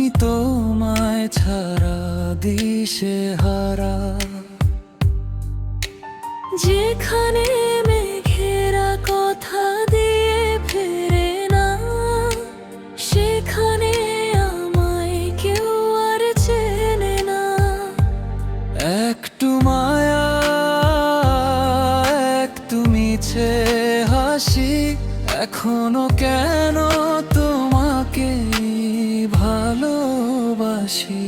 আমি তোমায় ছাড়া দিশেহারা। যেখানে মেঘেরা কথা দিয়ে ফেরে না, সেখানে আমায় কেউ আর চেনে না। একটু মায়া, একটু মিছে হাসি, এখনো কেন তোমাকে ভালোবাসি।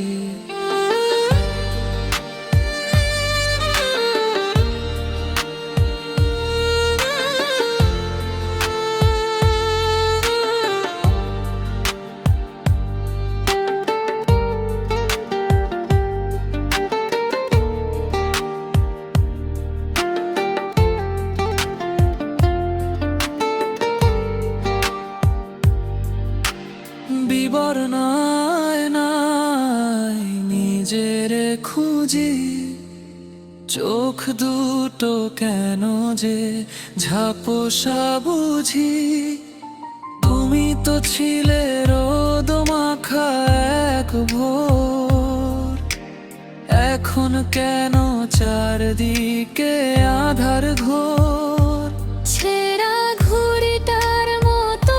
বিবর্ণায় নাই নিজের খুঁজি, চোখ দুটো কেন যে ঝাপসা বুঝি। তুমি তো ছিলে রোদ মাখা এক ভোর, এখন কেন চারদিকে আধার ঘোর। ছেঁড়া ঘুড়িটার মতো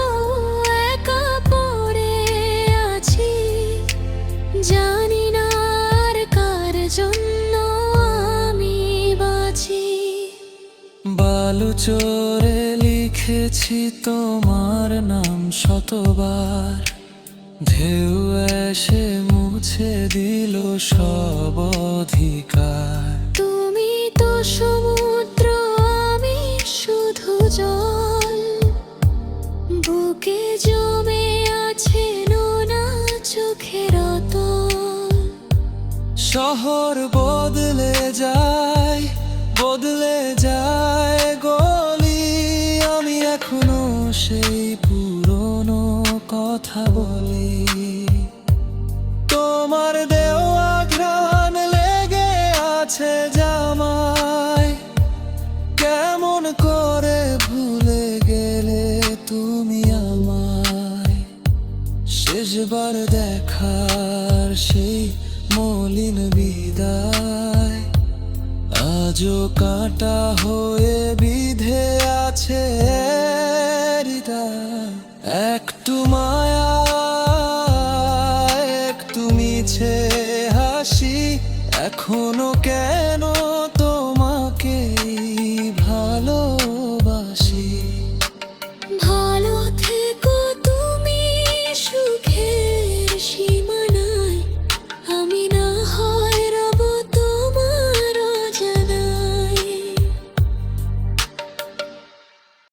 একা পড়ে আছি, জানি না আর কার জন্য আমি বাঁচি। বালু চোরে লিখেছি তোমার নাম শতবার, ঢেউ এসে মুছে দিল সব অধিকার। তুমি তো সমুদ্র, আমি শুধু জল, বুকে জমে আছে নোনা চোখের অতল। শহর বদলে যায়, বদলে যায় গলি, আমি এখনো সেই পুরনো কথা বলি। তোমার দেওয়া ঘ্রাণ লেগে আছে জামায়, কেমন করে ভুলে গেলে তুমি আমায়। শেষবার দেখার সেই মলিন বিদায় আজও কাঁটা হয়ে বিধে আছে হৃদয়। একটু মায়া, একটু মিছে হাসি, এখনো কেন